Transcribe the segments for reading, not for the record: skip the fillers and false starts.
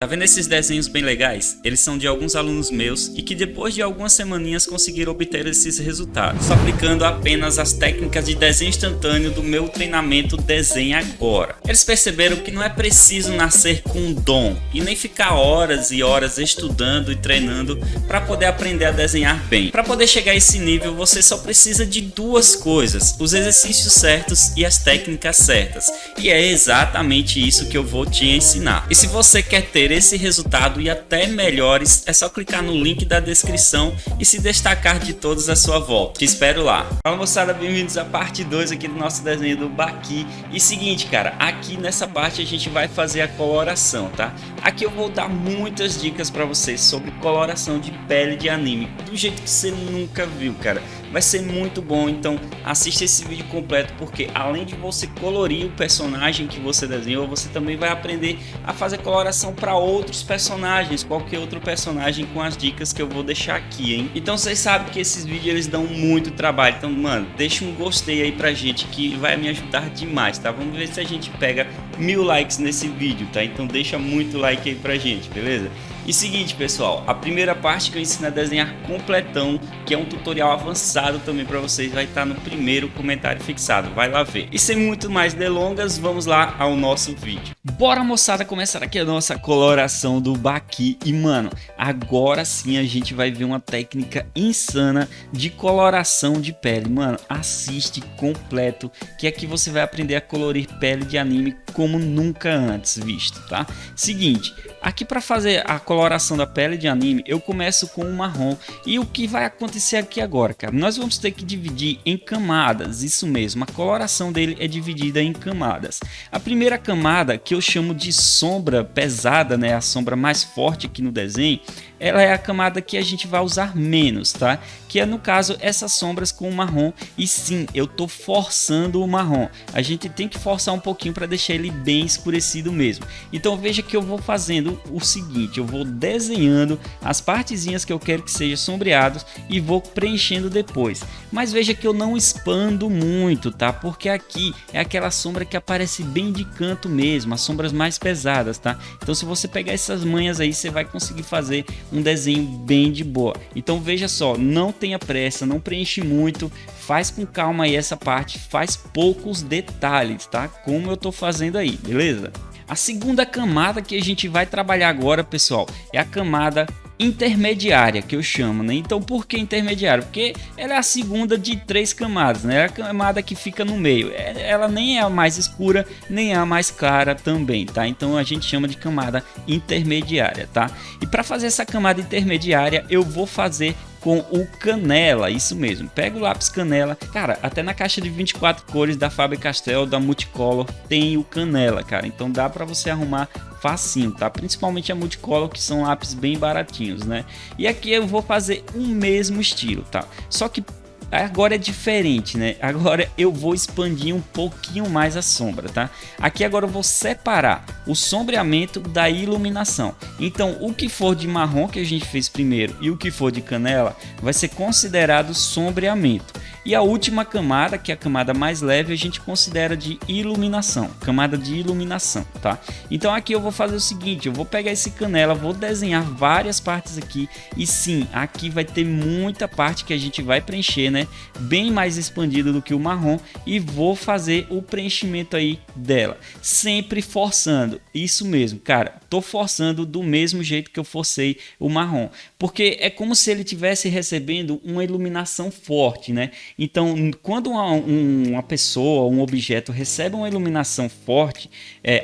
Tá vendo esses desenhos bem legais? Eles são de alguns alunos meus e que depois de algumas semaninhas conseguiram obter esses resultados, só aplicando apenas as técnicas de desenho instantâneo do meu treinamento Desenha Agora. Eles perceberam que não é preciso nascer com um dom e nem ficar horas e horas estudando e treinando para poder aprender a desenhar bem. Para poder chegar a esse nível, você só precisa de duas coisas: os exercícios certos e as técnicas certas. E é exatamente isso que eu vou te ensinar. E se você quer ter esse resultado e até melhores, é só clicar no link da descrição e se destacar de todos à sua volta. Te espero lá. Fala, moçada, bem-vindos à parte 2 aqui do nosso desenho do Baki. E seguinte, cara, aqui nessa parte a gente vai fazer a coloração, tá? Aqui eu vou dar muitas dicas para vocês sobre coloração de pele de anime, do jeito que você nunca viu, cara. Vai ser muito bom, então assista esse vídeo completo, porque além de você colorir o personagem que você desenhou, você também vai aprender a fazer coloração para outros personagens, qualquer outro personagem, com as dicas que eu vou deixar aqui, hein? Então vocês sabem que esses vídeos eles dão muito trabalho, então mano, deixa um gostei aí pra gente que vai me ajudar demais, tá? Vamos ver se a gente pega 1000 likes nesse vídeo, tá? Então deixa muito like aí pra gente, beleza? E seguinte, pessoal, a primeira parte que eu ensino a desenhar completão, que é um tutorial avançado também para vocês, vai estar no primeiro comentário fixado, vai lá ver. E sem muito mais delongas, vamos lá ao nosso vídeo. Bora, moçada, começar aqui a nossa coloração do Baki. E mano, agora sim a gente vai ver uma técnica insana de coloração de pele. Mano, assiste completo, que aqui você vai aprender a colorir pele de anime como nunca antes visto, tá? Seguinte, aqui para fazer a coloração da pele de anime, eu começo com o marrom. E o que vai acontecer aqui agora, cara? Nós vamos ter que dividir em camadas, isso mesmo, a coloração dele é dividida em camadas. A primeira camada, que eu chamo de sombra pesada, né, a sombra mais forte aqui no desenho, ela é a camada que a gente vai usar menos, tá? Que é, no caso, essas sombras com o marrom. E sim, eu tô forçando o marrom. A gente tem que forçar um pouquinho para deixar ele bem escurecido mesmo. Então veja que eu vou fazendo o seguinte: eu vou desenhando as partezinhas que eu quero que sejam sombreados e vou preenchendo depois. Mas veja que eu não expando muito, tá? Porque aqui é aquela sombra que aparece bem de canto mesmo, as sombras mais pesadas, tá? Então se você pegar essas manhas aí, você vai conseguir fazer um desenho bem de boa. Então veja só, não tenha pressa, não preenche muito, faz com calma aí essa parte, faz poucos detalhes, tá? Como eu tô fazendo aí, beleza? A segunda camada que a gente vai trabalhar agora, pessoal, é a camada intermediária, que eu chamo, né? Então por que intermediária? Porque ela é a segunda de 3 camadas, né? É a camada que fica no meio, ela nem é a mais escura nem é a mais clara também, tá? Então a gente chama de camada intermediária, tá? E para fazer essa camada intermediária eu vou fazer com o canela, isso mesmo, pega o lápis canela, cara, até na caixa de 24 cores da Faber-Castell, da Multicolor, tem o canela, cara, então dá para você arrumar facinho, tá? Principalmente a Multicolor, que são lápis bem baratinhos, né? E aqui eu vou fazer o mesmo estilo, tá? Só que agora é diferente, né? Agora eu vou expandir um pouquinho mais a sombra, tá? Aqui agora eu vou separar o sombreamento da iluminação. Então o que for de marrom, que a gente fez primeiro, e o que for de canela vai ser considerado sombreamento. E a última camada, que é a camada mais leve, a gente considera de iluminação, camada de iluminação, tá? Então aqui eu vou fazer o seguinte: eu vou pegar esse canela, vou desenhar várias partes aqui, e sim, aqui vai ter muita parte que a gente vai preencher, né? Bem mais expandido do que o marrom, e vou fazer o preenchimento aí dela, sempre forçando, isso mesmo, cara, tô forçando do mesmo jeito que eu forcei o marrom, porque é como se ele tivesse recebendo uma iluminação forte, né? Então, quando uma pessoa, um objeto recebe uma iluminação forte,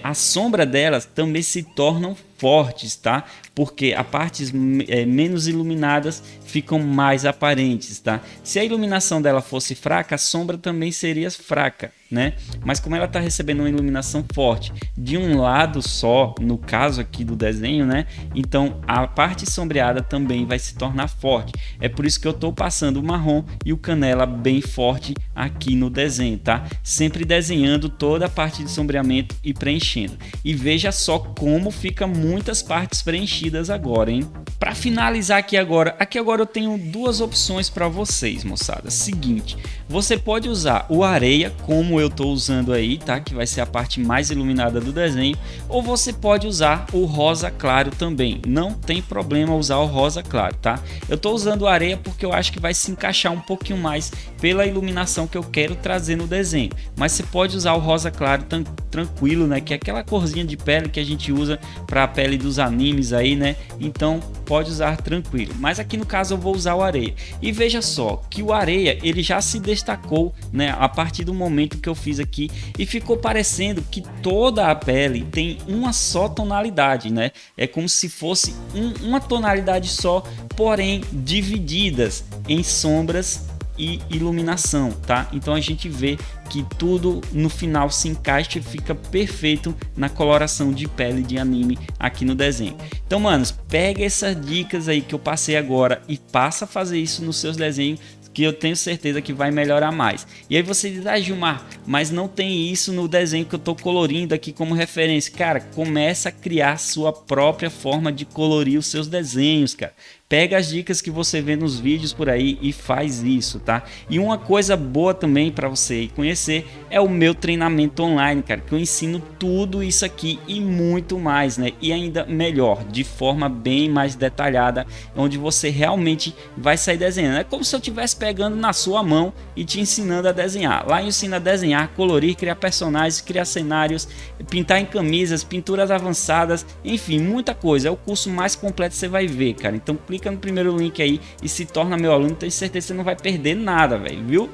a sombra delas também se tornam fortes, tá? Porque as partes menos iluminadas ficam mais aparentes, tá? Se a iluminação dela fosse fraca, a sombra também seria fraca, né? Mas como ela está recebendo uma iluminação forte de um lado só, no caso aqui do desenho, né? Então a parte sombreada também vai se tornar forte. É por isso que eu estou passando o marrom e o canela bem forte aqui no desenho, tá? Sempre desenhando toda a parte de sombreamento e preenchendo. E veja só como fica muito muitas partes preenchidas agora, hein? Para finalizar aqui agora eu tenho duas opções para vocês, moçada. Seguinte, você pode usar o areia, como eu estou usando aí, tá? Que vai ser a parte mais iluminada do desenho, ou você pode usar o rosa claro também. Não tem problema usar o rosa claro, tá? Eu estou usando a areia porque eu acho que vai se encaixar um pouquinho mais pela iluminação que eu quero trazer no desenho. Mas você pode usar o rosa claro tranquilo, né? Que é aquela corzinha de pele que a gente usa para a pele dos animes aí, né? Então pode usar tranquilo, mas aqui no caso eu vou usar o areia. E veja só que o areia ele já se destacou, né, a partir do momento que eu fiz aqui, e ficou parecendo que toda a pele tem uma só tonalidade, né? É como se fosse uma tonalidade só, porém divididas em sombras e iluminação, tá? Então a gente vê que tudo no final se encaixa e fica perfeito na coloração de pele de anime aqui no desenho. Então, manos, pega essas dicas aí que eu passei agora e passa a fazer isso nos seus desenhos, que eu tenho certeza que vai melhorar mais. E aí você diz, ah, Gilmar, mas não tem isso no desenho que eu tô colorindo aqui como referência. Cara, começa a criar sua própria forma de colorir os seus desenhos, cara. Pega as dicas que você vê nos vídeos por aí e faz isso, tá? E uma coisa boa também para você conhecer é o meu treinamento online, cara, que eu ensino tudo isso aqui e muito mais, né? E ainda melhor, de forma bem mais detalhada, onde você realmente vai sair desenhando. É como se eu estivesse pegando na sua mão e te ensinando a desenhar. Lá eu ensino a desenhar, colorir, criar personagens, criar cenários, pintar em camisas, pinturas avançadas, enfim, muita coisa. É o curso mais completo que você vai ver, cara. Então clica no primeiro link aí e se torna meu aluno. Tenho certeza que você não vai perder nada, velho, viu?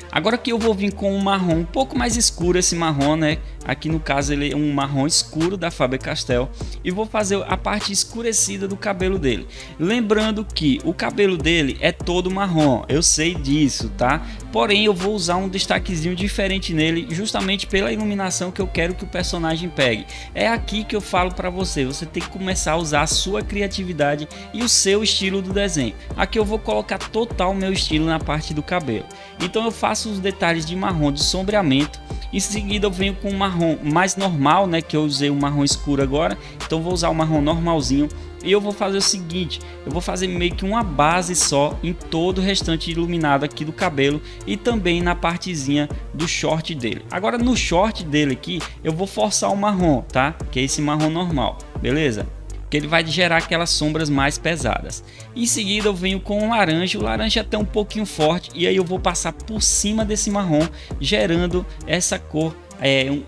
Agora que eu vou vir com um marrom um pouco mais escuro, esse marrom, né? Aqui no caso ele é um marrom escuro da Faber-Castell, e vou fazer a parte escurecida do cabelo dele. Lembrando que o cabelo dele é todo marrom, eu sei disso, tá? Porém eu vou usar um destaquezinho diferente nele, justamente pela iluminação que eu quero que o personagem pegue. É aqui que eu falo para você, você tem que começar a usar a sua criatividade e o seu estilo do desenho. Aqui eu vou colocar total meu estilo na parte do cabelo. Então eu faço os detalhes de marrom de sombreamento. Em seguida eu venho com um marrom mais normal, né, que eu usei o marrom escuro agora, então vou usar o marrom normalzinho. E eu vou fazer o seguinte, eu vou fazer meio que uma base só em todo o restante iluminado aqui do cabelo e também na partezinha do short dele. Agora no short dele aqui eu vou forçar o marrom, tá? Que é esse marrom normal, beleza? Que ele vai gerar aquelas sombras mais pesadas. Em seguida eu venho com o laranja é até um pouquinho forte, e aí eu vou passar por cima desse marrom, gerando essa cor,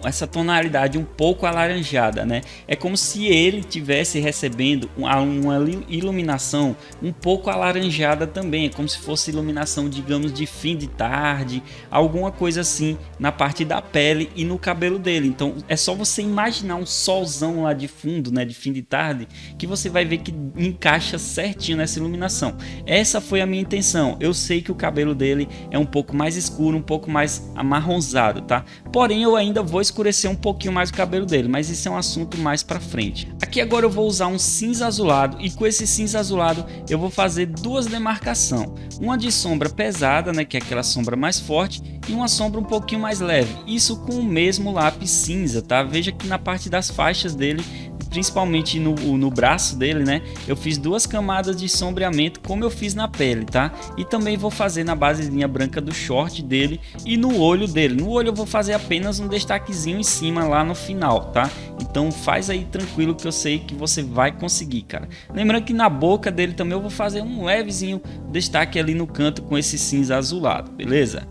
essa tonalidade um pouco alaranjada, né? É como se ele tivesse recebendo uma iluminação um pouco alaranjada também, é como se fosse iluminação, digamos, de fim de tarde, alguma coisa assim na parte da pele e no cabelo dele. Então é só você imaginar um solzão lá de fundo, né, de fim de tarde, que você vai ver que encaixa certinho nessa iluminação. Essa foi a minha intenção. Eu sei que o cabelo dele é um pouco mais escuro, um pouco mais amarronzado, tá? Porém eu ainda vou escurecer um pouquinho mais o cabelo dele, mas isso é um assunto mais pra frente. Aqui agora eu vou usar um cinza azulado, e com esse cinza azulado eu vou fazer duas demarcações, uma de sombra pesada, né, que é aquela sombra mais forte, e uma sombra um pouquinho mais leve, isso com o mesmo lápis cinza, tá? Veja que na parte das faixas dele, principalmente no braço dele, né, eu fiz duas camadas de sombreamento como eu fiz na pele, tá? E também vou fazer na basezinha branca do short dele e no olho dele. No olho eu vou fazer apenas um destaquezinho em cima lá no final, tá? Então faz aí tranquilo, que eu sei que você vai conseguir, cara. Lembrando que na boca dele também eu vou fazer um levezinho destaque ali no canto com esse cinza azulado, beleza?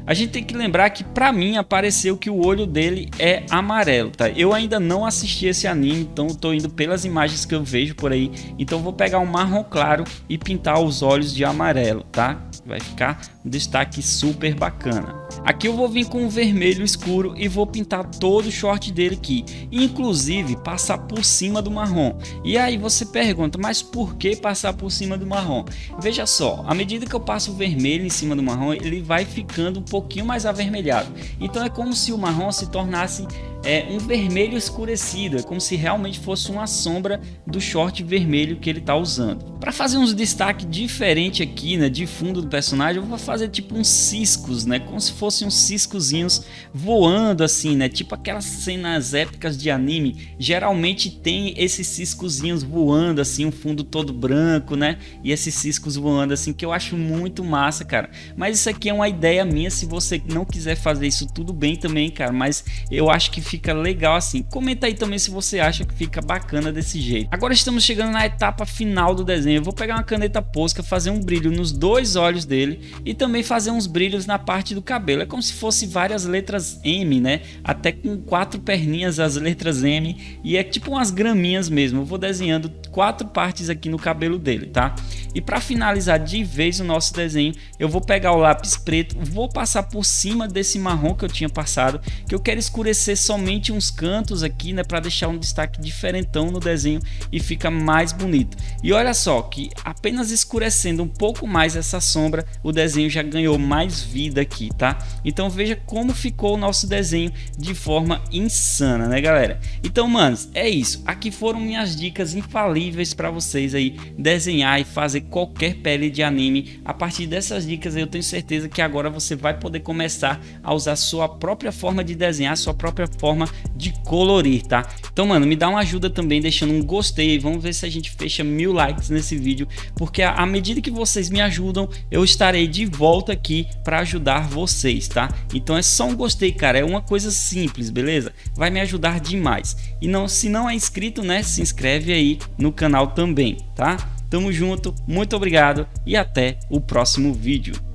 A gente tem que lembrar que pra mim apareceu que o olho dele é amarelo, tá? Eu ainda não assisti esse anime, então tô indo pelas imagens que eu vejo por aí. Então vou pegar um marrom claro e pintar os olhos de amarelo, tá? Vai ficar um destaque super bacana. Aqui eu vou vir com um vermelho escuro e vou pintar todo o short dele aqui, inclusive passar por cima do marrom. E aí você pergunta, mas por que passar por cima do marrom? Veja só, à medida que eu passo o vermelho em cima do marrom, ele vai ficando um pouquinho mais avermelhado. Então é como se o marrom se tornasse um vermelho escurecido, é como se realmente fosse uma sombra do short vermelho que ele tá usando. Para fazer uns destaques diferentes aqui, né, de fundo do personagem, eu vou fazer tipo uns ciscos, né, como se fossem uns ciscozinhos voando assim, né, tipo aquelas cenas épicas de anime, geralmente tem esses ciscozinhos voando assim, um fundo todo branco, né, e esses ciscos voando assim, que eu acho muito massa, cara. Mas isso aqui é uma ideia minha, se você não quiser fazer isso tudo bem também, cara, mas eu acho que fica legal assim. Comenta aí também se você acha que fica bacana desse jeito. Agora estamos chegando na etapa final do desenho. Eu vou pegar uma caneta Posca, fazer um brilho nos dois olhos dele e também fazer uns brilhos na parte do cabelo. É como se fosse várias letras M, né? Até com 4 perninhas as letras M, e é tipo umas graminhas mesmo. Eu vou desenhando 4 partes aqui no cabelo dele, tá? E para finalizar de vez o nosso desenho, eu vou pegar o lápis preto, vou passar por cima desse marrom que eu tinha passado, que eu quero escurecer somente uns cantos aqui, né, para deixar um destaque diferentão no desenho e fica mais bonito. E olha só que apenas escurecendo um pouco mais essa sombra, o desenho já ganhou mais vida aqui, tá? Então veja como ficou o nosso desenho de forma insana, né, galera? Então, manos, é isso. Aqui foram minhas dicas infalíveis para vocês aí desenhar e fazer qualquer pele de anime. A partir dessas dicas eu tenho certeza que agora você vai poder começar a usar sua própria forma de desenhar, sua própria forma de colorir, tá? Então, mano, me dá uma ajuda também deixando um gostei, vamos ver se a gente fecha 1000 likes nesse vídeo, porque à medida que vocês me ajudam, eu estarei de volta aqui para ajudar vocês, tá? Então é só um gostei, cara, é uma coisa simples, beleza? Vai me ajudar demais. E não, se não é inscrito, né, se inscreve aí no canal também, tá? Tamo junto, muito obrigado e até o próximo vídeo.